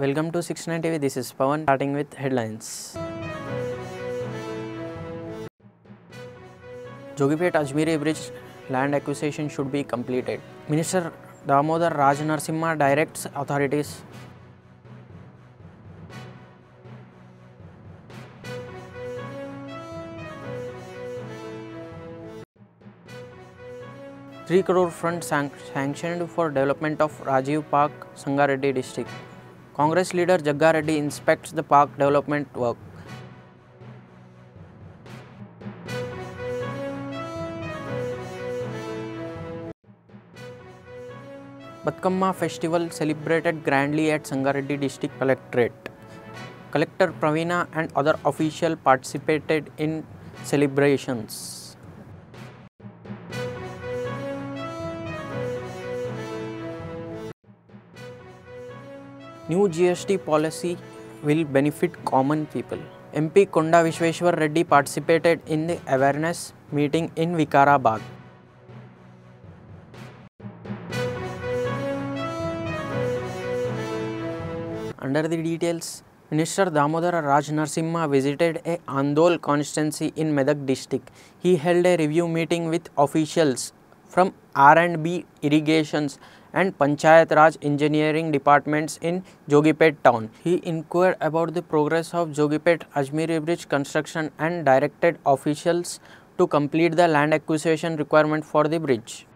Welcome to 69 TV. This is Pawan. Starting with headlines. Jogipet Ajmeri Bridge land acquisition should be completed. Minister Damodar Raj Narasimha directs authorities. ₹3 crore fund sanctioned for development of Rajiv Park, Sangareddy district. Congress leader Jagga Reddy inspects the park development work. Batkamma festival celebrated grandly at Sangareddy district collectorate. Collector Praveena and other officials participated in celebrations. New GST policy will benefit common people. MP Konda Vishweshwar Reddy participated in the awareness meeting in Vikarabad. Under the details, Minister Damodar Raj Narasimha visited a Andol constituency in Medak district. He held a review meeting with officials from R&B irrigations and Panchayat Raj engineering departments in Jogipet town. He inquired about the progress of Jogipet Ajmeri Bridge construction and directed officials to complete the land acquisition requirement for the bridge.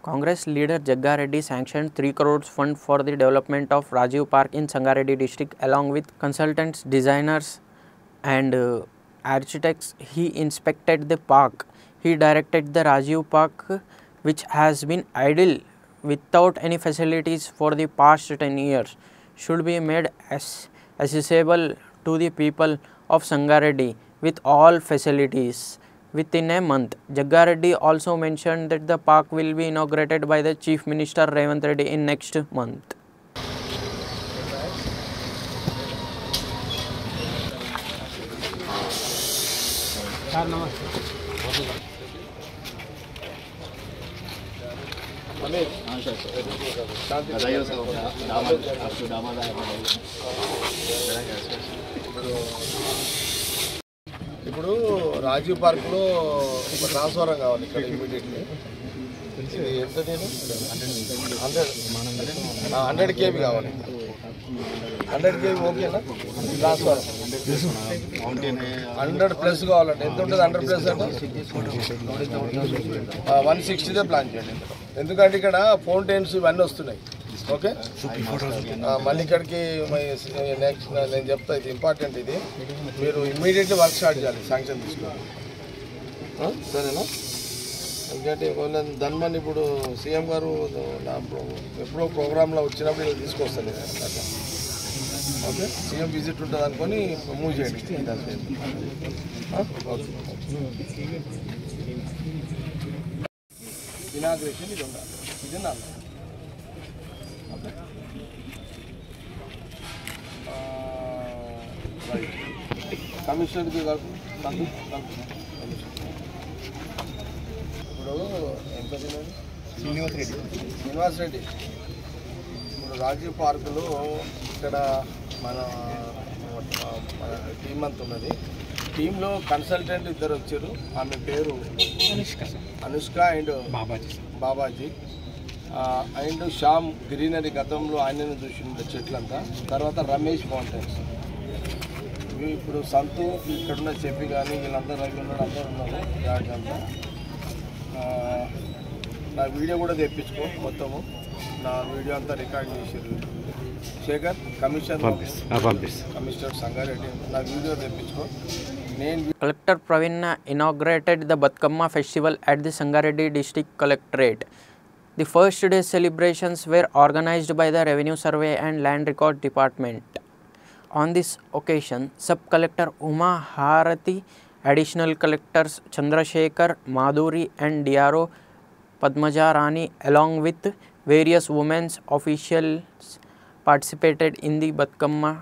Congress leader Jagga Reddy sanctioned 3 crores fund for the development of Rajiv Park in Sangareddy district along with consultants, designers and architects. He inspected the park. He directed the Rajiv Park, which has been idle without any facilities for the past 10 years, should be made accessible to the people of Sangareddy with all facilities within a month. Jagga Reddy also mentioned that the park will be inaugurated by the Chief Minister Revant Reddy in next month. ఇప్పుడు రాజీవ్ పార్క్లో ఒక transformer కావాలి ఇక్కడ immediately. ఇది ఎంత నేను 100 kV కావాలి. 100 kV ఓకేనా? ట్రాన్స్ఫారం 100 ప్లస్ కావాలంటే ఎంత ఉంటుంది? 100 ప్లస్ అంటే 160 ప్లాన్ చేయండి. ఎందుకంటే ఇక్కడ ఫౌంటైన్స్ ఇవన్నీ వస్తున్నాయి. ఓకే, మళ్ళీ ఇక్కడికి నెక్స్ట్ నేను చెప్తా, ఇది ఇంపార్టెంట్. ఇది మీరు ఇమ్మీడియట్లీ వర్క్ స్టార్ట్ చేయాలి, శాంక్షన్ తీసుకోవాలి. సరేనా? ఎందుకంటే ధన్మన్ ఇప్పుడు సీఎం గారు ఎప్పుడో ప్రోగ్రాంలో వచ్చినప్పుడు ఇది తీసుకొస్తాను అట్లా. ఓకే, సీఎం విజిట్ ఉంటుంది అనుకొని మూవ్ చేయండి. ఇనాగ్రేషన్ ఇది ఉండాలి. ఇది నా కమిషనర్కి ఇప్పుడు ఎంత శ్రీనివాస్ రెడ్డి ఇప్పుడు రాజీవ్ పార్కులో ఇక్కడ మన టీం అంతా ఉన్నది. టీంలో కన్సల్టెంట్ ఇద్దరు వచ్చారు. ఆమె పేరు Anushka and Babaji and Shyam greenery, గతంలో ఆయనను చూసిన చెట్లంతా. తర్వాత రమేష్ ఫౌంటైన్స్. ఇప్పుడు సంతు ఇక్కడున్న చెప్పి కానీ వీళ్ళందరూ రవి ఉన్నారు, అందరూ ఉన్నారు. జాగ్రత్త నా వీడియో కూడా తెప్పించుకో, మొత్తము నా వీడియో అంతా రికార్డ్ చేసారు శేఖర్, కమిషనర్ సంగారెడ్డి, నా video తెప్పించుకో. Collector Praveena inaugurated the Batkama festival at the Sangareddy District Collectorate. The first day celebrations were organized by the Revenue Survey and Land Record Department. On this occasion, Sub-Collector Uma Harati, Additional Collectors Chandrasekhar, Madhuri and DRO Padmaja Rani along with various women's officials participated in the Batkama.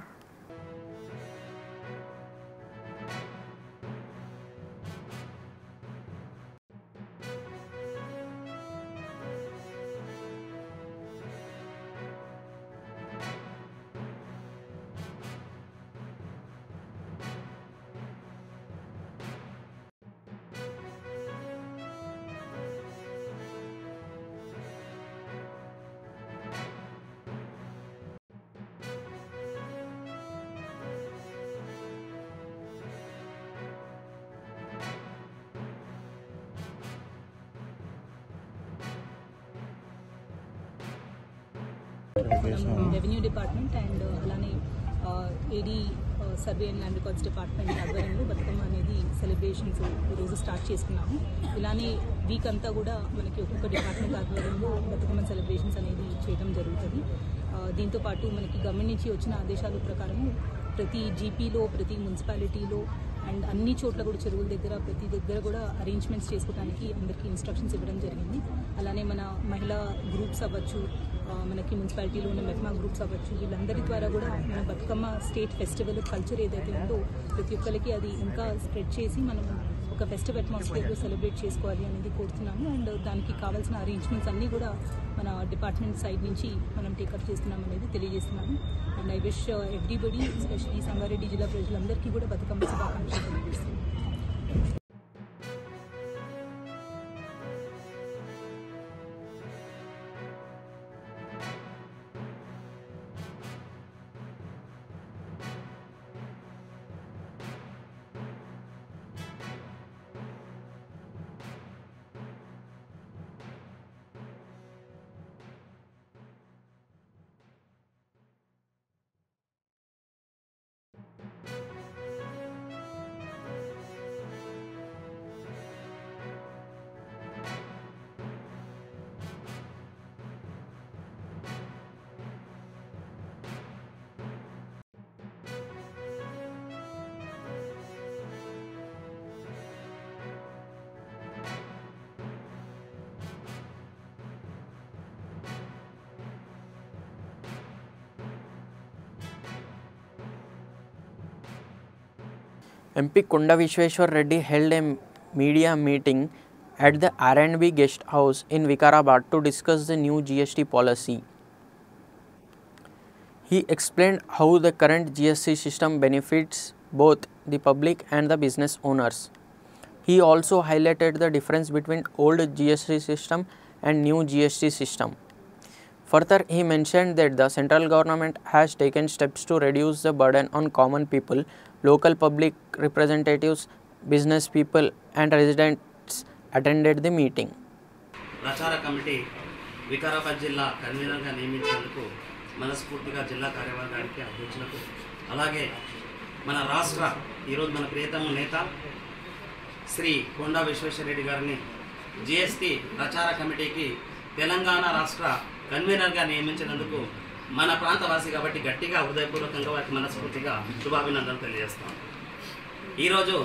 Revenue department and అలానే AD survey and land records department ఆధ్వర్యంలో బతుకమ్మ అనేది celebrations ఈరోజు start చేసుకున్నాము. ఇలానే week అంతా కూడా మనకి ఒక్కొక్క డిపార్ట్మెంట్ ఆధ్వర్యంలో బతుకమ్మ సెలబ్రేషన్స్ అనేది చేయడం జరుగుతుంది. దీంతోపాటు మనకి గవర్నమెంట్ నుంచి వచ్చిన ఆదేశాల ప్రకారము ప్రతి జీపీలో, ప్రతి మున్సిపాలిటీలో అండ్ అన్ని చోట్ల కూడా చెరువుల దగ్గర ప్రతి దగ్గర కూడా అరేంజ్మెంట్స్ చేసుకోవడానికి అందరికీ ఇన్స్ట్రక్షన్స్ ఇవ్వడం జరిగింది. అలానే మన మహిళా గ్రూప్స్ అవ్వచ్చు, మనకి మున్సిపాలిటీలో ఉన్న మెహ్మా గ్రూప్స్ అవ్వచ్చు, వీళ్ళందరి ద్వారా కూడా మన బతుకమ్మ స్టేట్ ఫెస్టివల్ కల్చర్ ఏదైతే ఉందో ప్రతి ఒక్కరికి అది ఇంకా స్ప్రెడ్ చేసి మనం ఒక ఫెస్టివ్ అట్మాస్ఫియర్లో సెలబ్రేట్ చేసుకోవాలి అనేది కోరుతున్నాము. అండ్ దానికి కావాల్సిన అరేంజ్మెంట్స్ అన్నీ కూడా మన డిపార్ట్మెంట్ సైడ్ నుంచి మనం టేకప్ చేస్తున్నాం అనేది తెలియజేస్తున్నాము. And I wish everybody, especially Sangareddy జిల్లా ప్రజలందరికీ కూడా బతుకమ్మ శుభాకాంక్షలు తెలియజేస్తున్నాం. MP Konda Vishweshwar Reddy held a media meeting at the R&B Guest House in Vikarabad to discuss the new GST policy. He explained how the current GST system benefits both the public and the business owners. He also highlighted the difference between old GST system and new GST system. Further, he mentioned that the central government has taken steps to reduce the burden on common people. Local public representatives, business people and residents attended the meeting. ప్రచార committee Vikarabad జిల్లా కన్వీనర్గా నియమించినందుకు మనస్ఫూర్తిగా జిల్లా కార్యవర్గానికి, అధ్యక్షులకు, అలాగే మన రాష్ట్ర ఈరోజు మన ప్రియతమ నేత శ్రీ కొండా విశ్వేశ్వరరెడ్డి గారిని జిఎస్టీ ప్రచార కమిటీకి తెలంగాణ రాష్ట్ర కన్వీనర్గా నియమించినందుకు మన ప్రాంతవాసి కాబట్టి గట్టిగా హృదయపూర్వకంగా వారికి మనస్ఫూర్తిగా శుభాభినందనలు తెలియజేస్తాం. ఈరోజు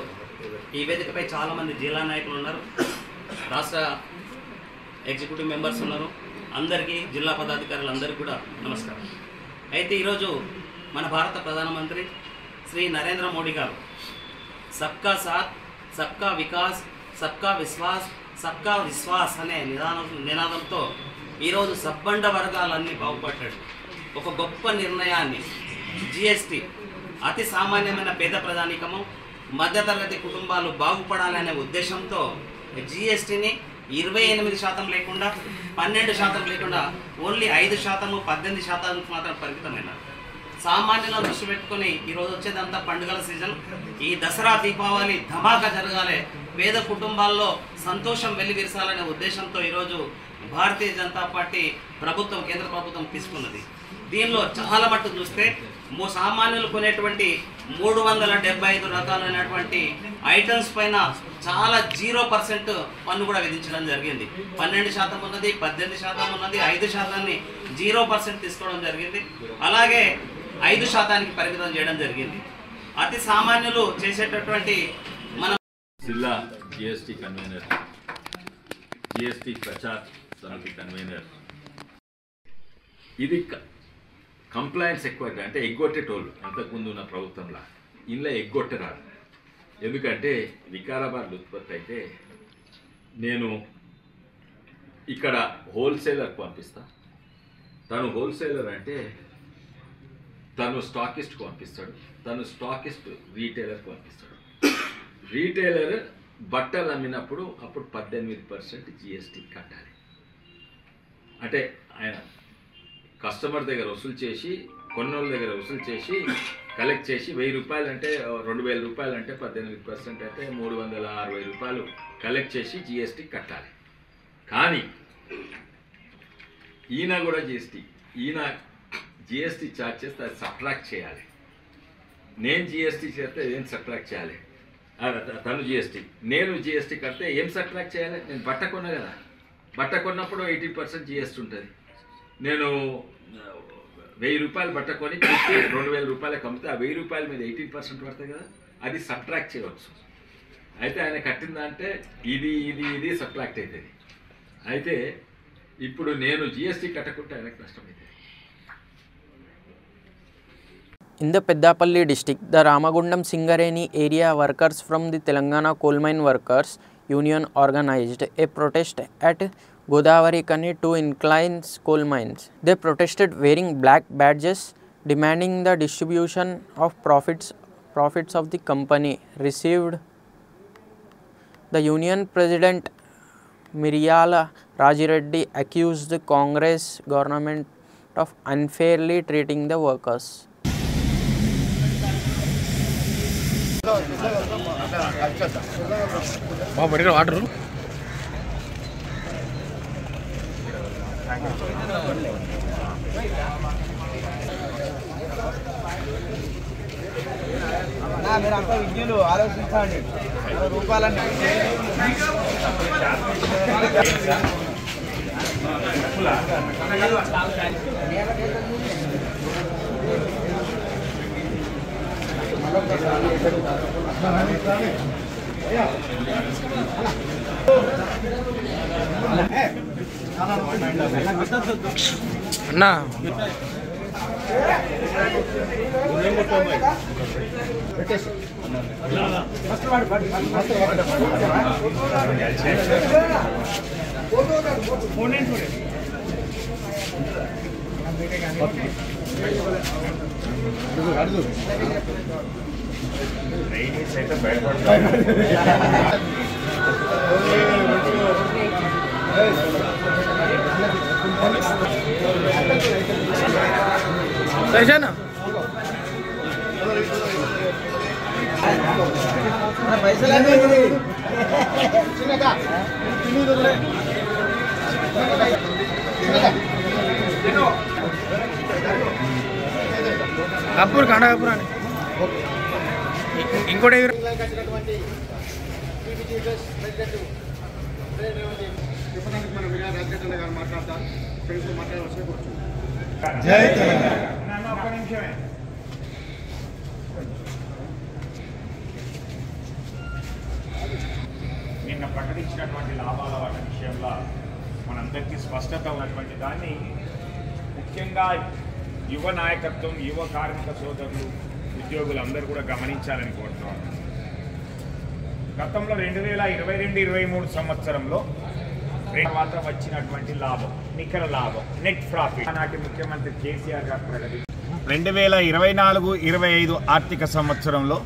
ఈ వేదికపై చాలామంది జిల్లా నాయకులు ఉన్నారు, రాష్ట్ర ఎగ్జిక్యూటివ్ మెంబర్స్ ఉన్నారు. అందరికీ, జిల్లా పదాధికారులందరికీ కూడా నమస్కారం. అయితే ఈరోజు మన భారత ప్రధానమంత్రి శ్రీ నరేంద్ర మోడీ గారు సబ్కా సాత్, సబ్కా వికాస్, సబ్కా విశ్వాస్ అనే నినాదంతో ఈరోజు సబ్బండ వర్గాలన్నీ బాగుపడ్డాడు. ఒక గొప్ప నిర్ణయాన్ని జిఎస్టీ అతి సామాన్యమైన పేద ప్రజానీకము, మధ్యతరగతి కుటుంబాలు బాగుపడాలనే ఉద్దేశంతో జిఎస్టీని 28% లేకుండా 12% లేకుండా ఓన్లీ 5%, 18% మాత్రం పరిమితమైనారు. సామాన్యులను దృష్టి పెట్టుకొని ఈరోజు వచ్చేదంతా పండుగల సీజన్. ఈ దసరా, దీపావళి ధమాకా జరగాలి, పేద కుటుంబాల్లో సంతోషం వెల్లివిరసాలనే ఉద్దేశంతో ఈరోజు భారతీయ జనతా పార్టీ ప్రభుత్వం, కేంద్ర ప్రభుత్వం తీసుకున్నది. దీనిలో చాలా మట్టు చూస్తే సామాన్యులు కొనేటువంటి 375 రకాలైనటువంటి ఐటమ్స్ పైన చాలా 0% పన్ను కూడా విధించడం జరిగింది. 12% ఉన్నది, 18% ఉన్నది, 5%ని 0% తీసుకోవడం జరిగింది. అలాగే 5%కి పరిమితం చేయడం జరిగింది. అతి సామాన్యులు చేసేటటువంటి మన జిల్లా జిఎస్టీ కన్వీనర్, జిఎస్టీ ప్రచార్ సమితి కన్వీనర్. ఇది కంప్లైంట్స్ ఎక్కువ అంటే ఎగ్గొట్టేటోళ్ళు అంతకుముందు ఉన్న ప్రభుత్వంలో ఇంట్లో ఎగ్గొట్టరాదు. ఎందుకంటే వికారాబాద్ ఉత్పత్తి అయితే నేను ఇక్కడ హోల్సేలర్కి పంపిస్తా. తను హోల్సేలర్ అంటే తను స్టాకిస్ట్కి పంపిస్తాడు, తను స్టాకిస్ట్ రీటైలర్కి పంపిస్తాడు. రీటైలర్ బట్టలు అమ్మినప్పుడు అప్పుడు 18% జిఎస్టీ కట్టాలి. అంటే ఆయన కస్టమర్ దగ్గర వసూలు చేసి, కొన్నోళ్ళ దగ్గర వసూలు చేసి, కలెక్ట్ చేసి 1000 రూపాయలు అంటే 2000 రూపాయలు అంటే 18% అంటే 360 రూపాయలు కలెక్ట్ చేసి జిఎస్టీ కట్టాలి. కానీ ఈయన కూడా ఈయన జిఎస్టీ ఛార్జ్ చేస్తే అది సబ్ట్రాక్ట్ చేయాలి. నేను జిఎస్టీ చేస్తే ఏం సబ్ట్రాక్ట్ చేయాలి? తను జిఎస్టీ, నేను జిఎస్టీ కడితే ఏం సబ్ట్రాక్ట్ చేయాలి? నేను బట్ట కొన్నా కదా, బట్ట కొన్నప్పుడు 18% జిఎస్టీ ఉంటుంది. నేను 1000 రూపాయలు బట్ట కొని 2000 రూపాయలకు అమ్మితే ఆ 1000 రూపాయల మీద 18% పడుతుంది కదా, అది సబ్ట్రాక్ట్ చేయవచ్చు. అయితే ఆయన కట్టిందంటే ఇది సబ్ట్రాక్ట్ అవుతుంది. అయితే ఇప్పుడు నేను జిఎస్టీ కట్టకుంటే ఆయనకు నష్టమైంది. In the Peddapalli district, the Ramagundam Singareni area workers from the Telangana Coal Mine Workers Union organized a protest at Godavari Kani to Inclines coal mines. They protested wearing black badges, demanding the distribution of profits of the company received. The union president Miryala Rajireddy accused the Congress government of unfairly treating the workers. Water మీరంతా విజ్ఞులు ఆలోచించండి. రూపాయలన్నీ అన్నా కపూర్ కాండా కపూర్ అని ఇంకోటి జై తెలంగాణ. నిన్న ప్రకటించినటువంటి లాభాల వాటి విషయంలో మనందరికీ స్పష్టత ఉన్నటువంటి దాన్ని ముఖ్యంగా యువ నాయకత్వం, యువ కార్మిక సోదరులు, ఉద్యోగులు అందరూ కూడా గమనించాలని కోరుతున్నాను. గతంలో 2022-23 సంవత్సరంలో తర్వాత వచ్చినటువంటి లాభం, నికర లాభం, నెట్ ప్రాఫిట్ నాటి ముఖ్యమంత్రి కేసీఆర్ గారు ప్రకటించారు. 2024-25 ఆర్థిక సంవత్సరంలో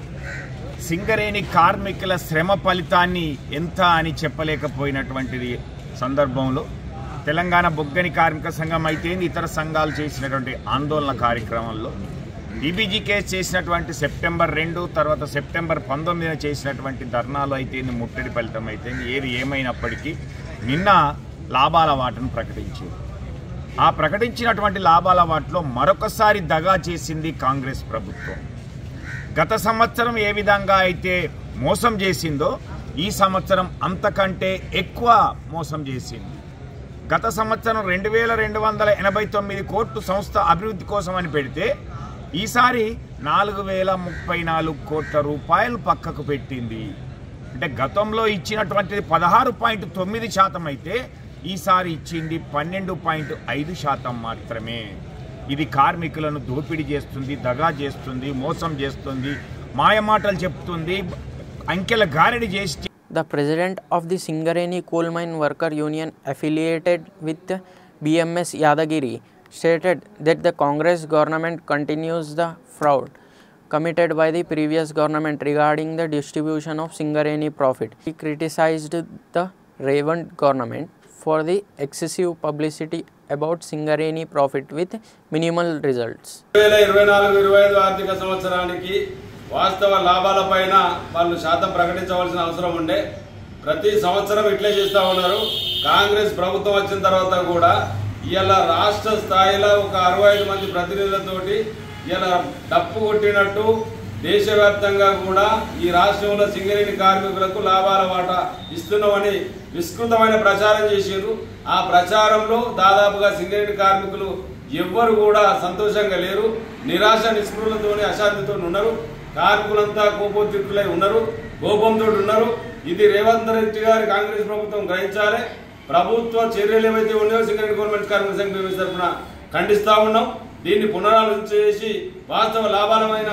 సింగరేణి కార్మికుల శ్రమ ఫలితాన్ని ఎంత అని చెప్పలేకపోయినటువంటిది సందర్భంలో తెలంగాణ బొగ్గని కార్మిక సంఘం అయితే ఇతర సంఘాలు చేసినటువంటి ఆందోళన కార్యక్రమంలో డీబీజీ కేసు చేసినటువంటి సెప్టెంబర్ 2 తర్వాత సెప్టెంబర్ 19 చేసినటువంటి ధర్నాలు అయితే ముట్టడి ఫలితం అయితే ఏది ఏమైనప్పటికీ నిన్న లాభాల వాటను ప్రకటించింది. ఆ ప్రకటించినటువంటి లాభాల వాటలో మరొకసారి దగా చేసింది కాంగ్రెస్ ప్రభుత్వం. గత సంవత్సరం ఏ విధంగా అయితే మోసం చేసిందో ఈ సంవత్సరం అంతకంటే ఎక్కువ మోసం చేసింది. గత సంవత్సరం 2289 కోట్లు సంస్థ అభివృద్ధి కోసం అని పెడితే ఈసారి 4034 కోట్ల రూపాయలు పక్కకు పెట్టింది. అంటే గతంలో ఇచ్చినటువంటిది 16.9% అయితే ఈసారి ఇచ్చింది 12.5% మాత్రమే. ఇది కార్మికులను దోపిడీ చేస్తుంది, దగా చేస్తుంది, మోసం చేస్తుంది, మాయమాటలు చెప్తుంది, అంకెల గారడి చేసి. The president of the Singareni Coal Mine Worker Union affiliated with BMS Yadagiri stated that the Congress government continues the fraud committed by the previous government regarding the distribution of Singareni profit. He criticized the Revant government for the excessive publicity about Singareni profit with minimal results. 2024-25 ఆర్థిక సంవత్సరానికి వాస్తవ లాభాలపైన వాళ్ళు శాతం ప్రకటించవలసిన అవసరం ఉండే. ప్రతి సంవత్సరం ఇట్లే చేస్తూ ఉన్నారు. కాంగ్రెస్ ప్రభుత్వం వచ్చిన తర్వాత కూడా ఇలా రాష్ట్ర స్థాయిలో ఒక 65 మంది ప్రతినిధులతోటి ఇలా డప్పు కొట్టినట్టు దేశవ్యాప్తంగా కూడా ఈ రాష్ట్రంలో సింగరేణి కార్మికులకు లాభాల వాటా ఇస్తున్నామని విస్తృతమైన ప్రచారం చేశారు. ఆ ప్రచారంలో దాదాపుగా సింగరేణి కార్మికులు ఎవ్వరు కూడా సంతోషంగా లేరు. నిరాశ నిస్పృహలతోనే అశాంతితో ఉన్నారు. కార్మికులంతా కోపోద్రిక్తులై ఉన్నారు, కోపంతో ఉన్నారు. ఇది రేవంత్ రెడ్డి గారి కాంగ్రెస్ ప్రభుత్వం గ్రహించాలి. ప్రభుత్వ చర్యలు ఏవైతే ఉన్నాయో సింగరేణి గవర్నమెంట్ కార్మిక సంఘం తరఫున ఖండిస్తూ ఉన్నాం. దీన్ని పునరాలోచన చేసి వాస్తవ లాభాలమైన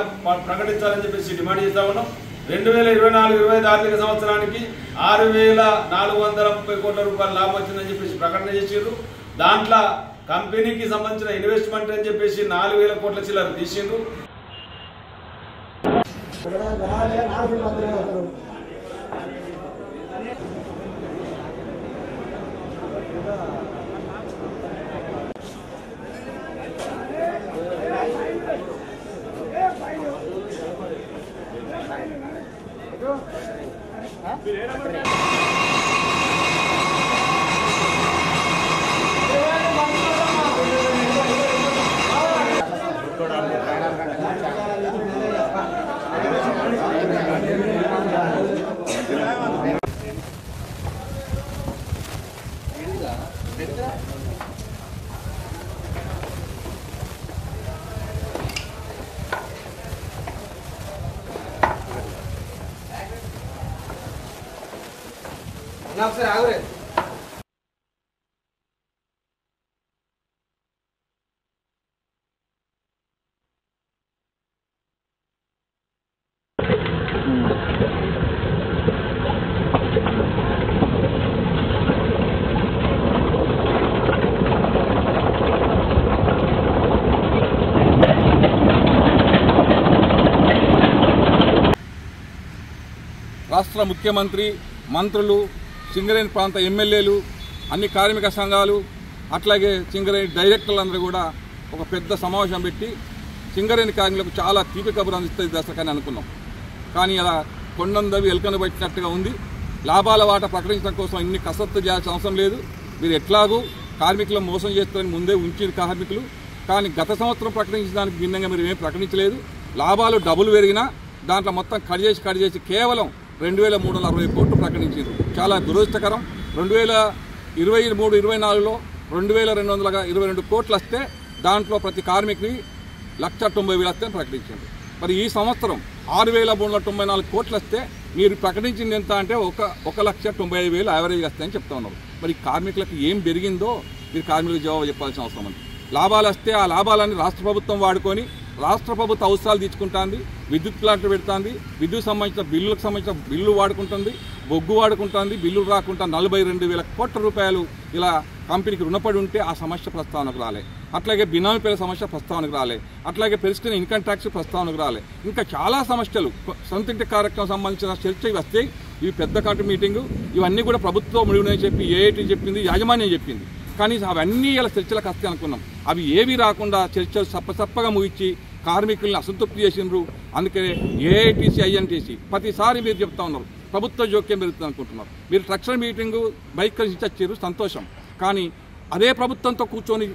ప్రకటించాలని చెప్పేసి డిమాండ్ చేస్తూ ఉన్నాం. 2024-25 ఆర్థిక సంవత్సరానికి 6430 కోట్ల రూపాయల లాభం వచ్చిందని చెప్పేసి ప్రకటన చేసిండ్రు. దాంట్లో కంపెనీకి సంబంధించిన ఇన్వెస్ట్మెంట్ అని చెప్పేసి 4000 కోట్ల చిల్లర తీసిండ్రు. ఒకసారి ఆగురే. రాష్ట్ర ముఖ్యమంత్రి, మంత్రులు, సింగరేణి ప్రాంత ఎమ్మెల్యేలు, అన్ని కార్మిక సంఘాలు, అట్లాగే సింగరేణి డైరెక్టర్లందరూ కూడా ఒక పెద్ద సమావేశం పెట్టి సింగరేణి కార్మికులకు చాలా తీపి కబురు అందిస్తుంది దశకని అనుకున్నాం. కానీ అలా కొండందవి ఎలుకను పట్టినట్టుగా ఉంది. లాభాల వాటా ప్రకటించడం కోసం ఇన్ని కసరత్తు చేయాల్సిన అవసరం లేదు. మీరు ఎట్లాగూ కార్మికులను మోసం చేస్తారని ముందే ఉంచిన కార్మికులు. కానీ గత సంవత్సరం ప్రకటించిన దానికి భిన్నంగా మీరు ఏమీ ప్రకటించలేదు. లాభాలు డబుల్ పెరిగినా దాంట్లో మొత్తం కట్ చేసి కేవలం 2360 కోట్లు ప్రకటించారు. చాలా దురదృష్టకరం. 2023-24లో 2222 కోట్లు వస్తే దాంట్లో ప్రతి కార్మికుని 1,90,000 వస్తే ప్రకటించారు. మరి ఈ సంవత్సరం 6,394 కోట్లు వస్తే మీరు ప్రకటించింది ఎంత అంటే 1,95,000 యావరేజ్ వస్తాయని చెప్తా ఉన్నారు. మరి కార్మికులకు ఏం పెరిగిందో మీరు కార్మికులకు జవాబు చెప్పాల్సిన అవసరం ఉంది. లాభాలు వస్తే ఆ లాభాలని రాష్ట్ర ప్రభుత్వం వాడుకొని రాష్ట్ర ప్రభుత్వ అవసరాలు తీసుకుంటుంది, విద్యుత్ ప్లాంట్లు పెడుతుంది, విద్యుత్ సంబంధించిన బిల్లులకు సంబంధించిన బిల్లు వాడుకుంటుంది, బొగ్గు వాడుకుంటుంది, బిల్లులు రాకుండా 42,000 కోట్ల రూపాయలు ఇలా కంపెనీకి రుణపడి ఉంటే ఆ సమస్య ప్రస్తావనకు రాలే. అట్లాగే బినామీ పేరు సమస్య ప్రస్తావనకు రాలే. అట్లాగే పెరిగిన ఇన్కమ్ ట్యాక్స్ ప్రస్తావనకు రాలే. ఇంకా చాలా సమస్యలు సొంత ఇంటి కార్యక్రమం సంబంధించిన చర్చ ఇవి వస్తాయి. ఇవి పెద్ద కమిటీ మీటింగు ఇవన్నీ కూడా ప్రభుత్వం ముడిగునని చెప్పి ఏఐటీ చెప్పింది, యాజమాన్యం చెప్పింది. కానీ అవన్నీ ఇలా చర్చలకు వస్తాయి అనుకున్నాం. అవి ఏవి రాకుండా చర్చలు సప్పగా ముగించి కార్మికుల్ని అసంతృప్తి చేసిండ్రు. అందుకే ఏఐటీసీ ఐఎన్టీసీ ప్రతిసారి మీరు చెప్తా ఉన్నారు ప్రభుత్వ జోక్యం పెరుగుతుంది అనుకుంటున్నారు. మీరు తక్షణ మీటింగు బైక్ కలిసి ఇచ్చారు, సంతోషం. కానీ అదే ప్రభుత్వంతో కూర్చొని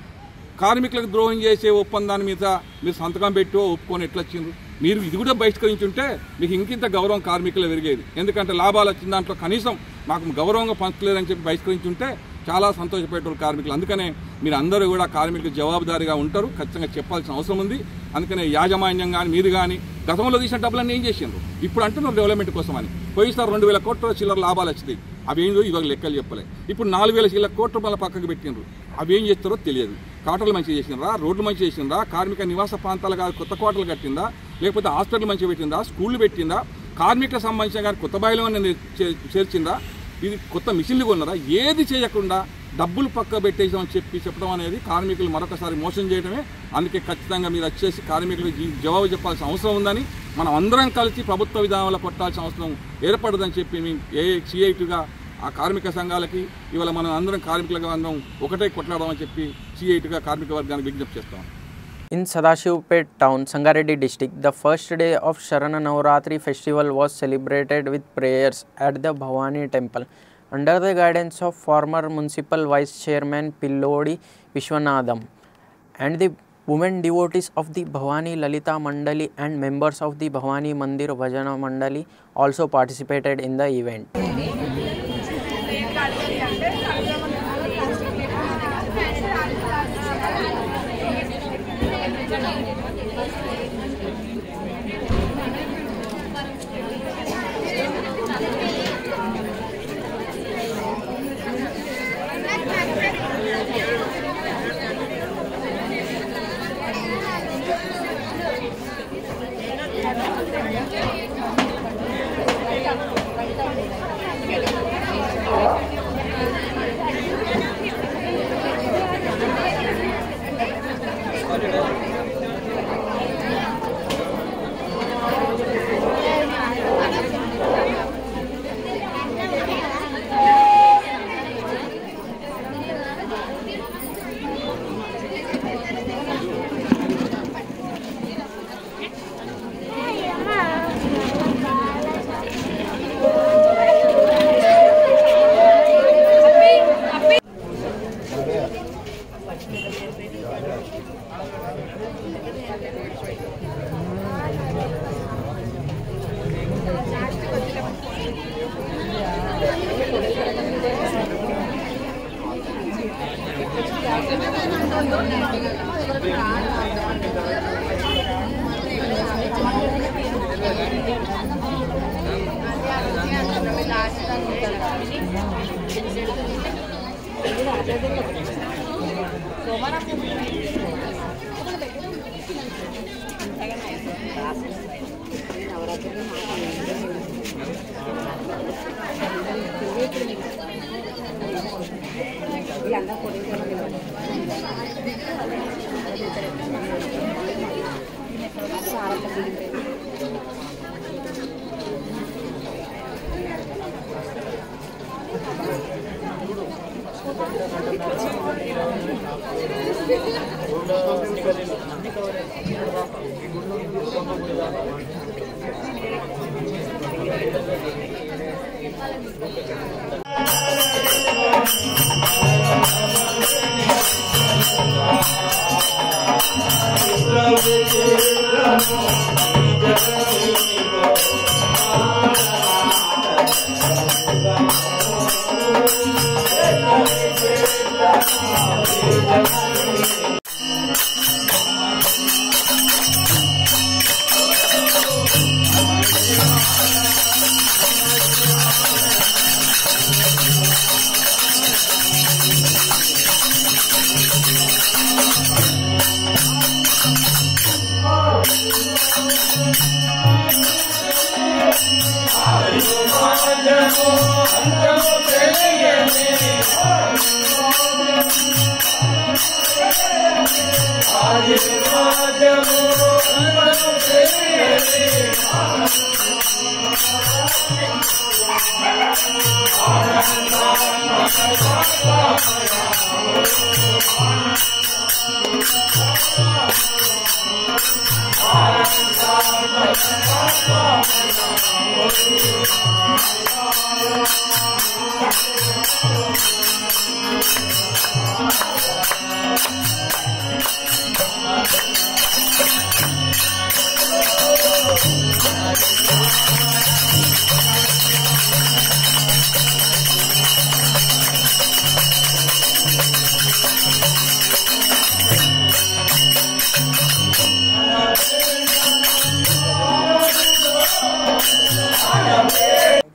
కార్మికులకు ద్రోహం చేసే ఒప్పందాన్ని మీద మీరు సంతకం పెట్టి ఒప్పుకొని ఎట్లా వచ్చిండ్రు? మీరు ఇది కూడా బహిష్కరించుంటే మీకు ఇంకింత గౌరవం కార్మికులు పెరిగేది. ఎందుకంటే లాభాలు వచ్చిన దాంట్లో కనీసం మాకు గౌరవంగా పంచలేదని చెప్పి బహిష్కరించుంటే చాలా సంతోషపడేవారు కార్మికులు. అందుకనే మీరు అందరూ కూడా కార్మికులకు జవాబుదారీగా ఉంటారు, ఖచ్చితంగా చెప్పాల్సిన అవసరం ఉంది. అందుకనే యాజమాన్యం కానీ మీరు కానీ గతంలో తీసిన డబ్బులన్నీ ఏం చేసిండ్రు? ఇప్పుడు అంటున్నారు డెవలప్మెంట్ కోసం అని. పోయిసారి 2,000 కోట్ల చిల్లర లాభాలు వచ్చింది, అవి ఏందో ఇవాళ లెక్కలు చెప్పలే. ఇప్పుడు 4,000 చిల్లర కోట్ల రూపాయల పక్కకు పెట్టిండ్రు, అవి ఏం చేస్తారో తెలియదు. కాటలు మంచిగా చేసిండ్రా, రోడ్లు మంచిగా చేసిండ్రా, కార్మిక నివాస ప్రాంతాలు కాదు కొత్త కోటలు కట్టిందా, లేకపోతే హాస్పిటల్ మంచిగా పెట్టిందా, స్కూళ్ళు పెట్టిందా, కార్మికులకు సంబంధించిన కానీ కొత్త బాయిలో చేర్చిందా, ఇది కొత్త మిషన్లు కొన్నారా? ఏది చేయకుండా డబ్బులు పక్క పెట్టేసామని చెప్పడం అనేది కార్మికులు మరొకసారి మోసం చేయడమే. అందుకే ఖచ్చితంగా మీరు వచ్చేసి కార్మికులకు జవాబు చెప్పాల్సిన అవసరం ఉందని, మనం అందరం కలిసి ప్రభుత్వ విధానంలో కొట్టాల్సిన అవసరం ఏర్పడదని చెప్పి మేము సిఐటిగా ఆ కార్మిక సంఘాలకి ఇవాళ మనం అందరం కార్మికులుగా అందరం ఒకటే కొట్లాడమని చెప్పి సిఐటిగా కార్మిక వర్గానికి విజ్ఞప్తి చేస్తాం. In Sadashivpet town, Sangareddy district, the first day of Sharana Navratri festival was celebrated with prayers at the Bhavani temple under the guidance of former municipal vice chairman Pillodi Vishwanadam and the women devotees of the Bhavani Lalita Mandali and members of the Bhavani Mandir Bhajana Mandali also participated in the event.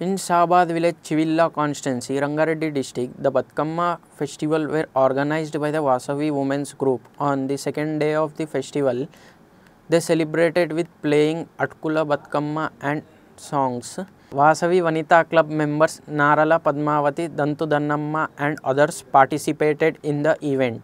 In Shahabad village, Chivilla constituency, Rangareddy district, the Batkamma festival were organized by the Vasavi women's group. On the second day of the festival, they celebrated with playing Atkula Batkamma and songs. Vasavi Vanita Club members Narala Padmavati, Dantu Dannamma and others participated in the event.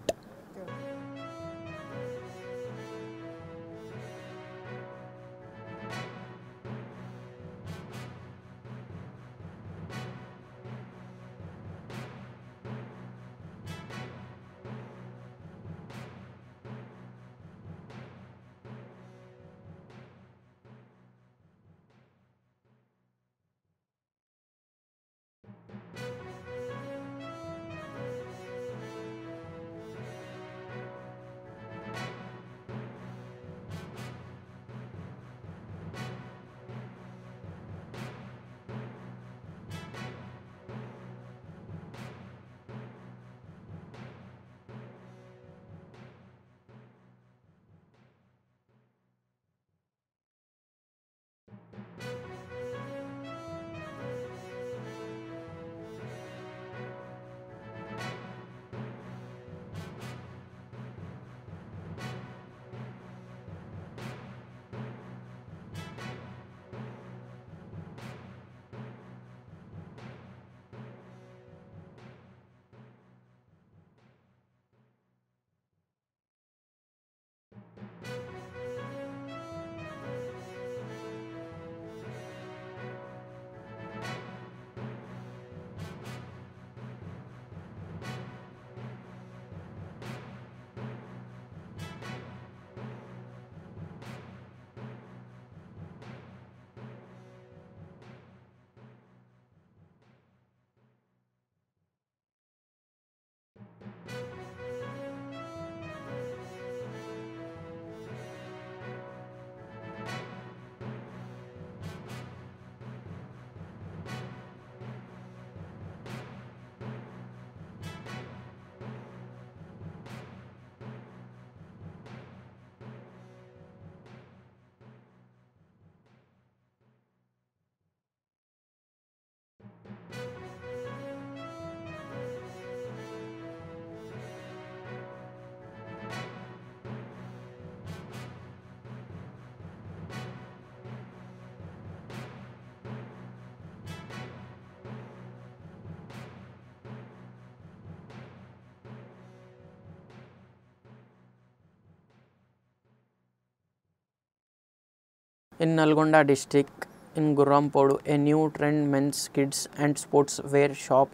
In Nalgonda district, in Gurrampodu, a new trend men's kids and sportswear shop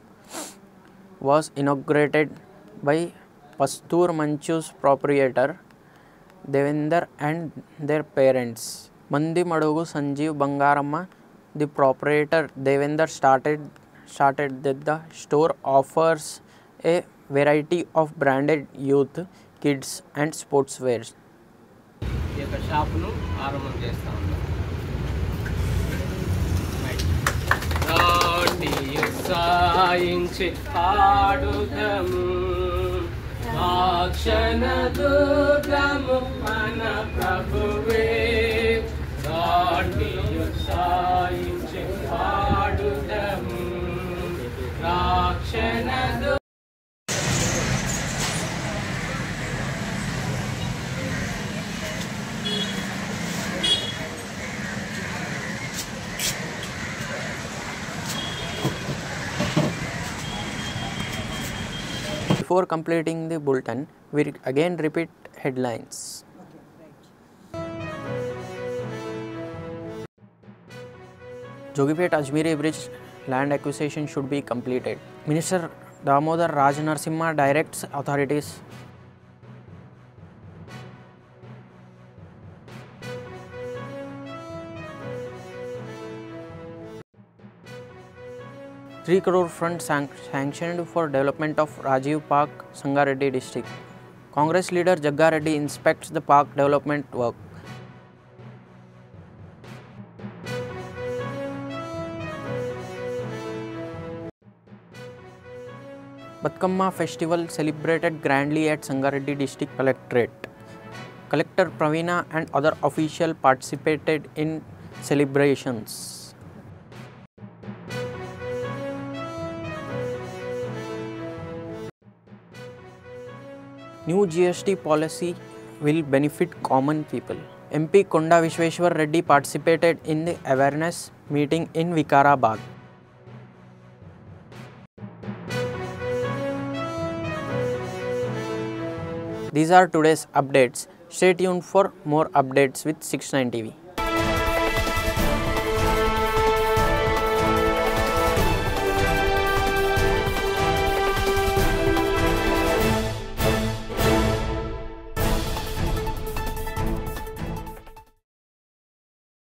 was inaugurated by Pastur Manchu's proprietor Devender and their parents. Mandi Madugu Sanjeev Bangaramma, the proprietor Devender started that the store offers a variety of branded youth, kids and sportswear. ఈ యొక్క షాపును ఆరంభం చేస్తా ఉన్నాం. సాయించి పాడుదము రక్షణ దుర్గము మన ప్రభువే సాయించి పాడుదము రక్షణ Before completing the bulletin, we again repeat headlines. Jogipet Ajmeri Bridge land acquisition should be completed. Minister Damodar Raj Narasimha directs authorities. 3 crore fund sanctioned for development of Rajiv Park, Sangareddy district. Congress leader Jagga Reddy inspects the park development work. Batkamma festival celebrated grandly at Sangareddy district collectorate. Collector Praveena and other officials participated in celebrations. New GST policy will benefit common people. MP Konda Vishweshwar Reddy participated in the awareness meeting in Vikarabad. These are today's updates. Stay tuned for more updates with 6/9 TV.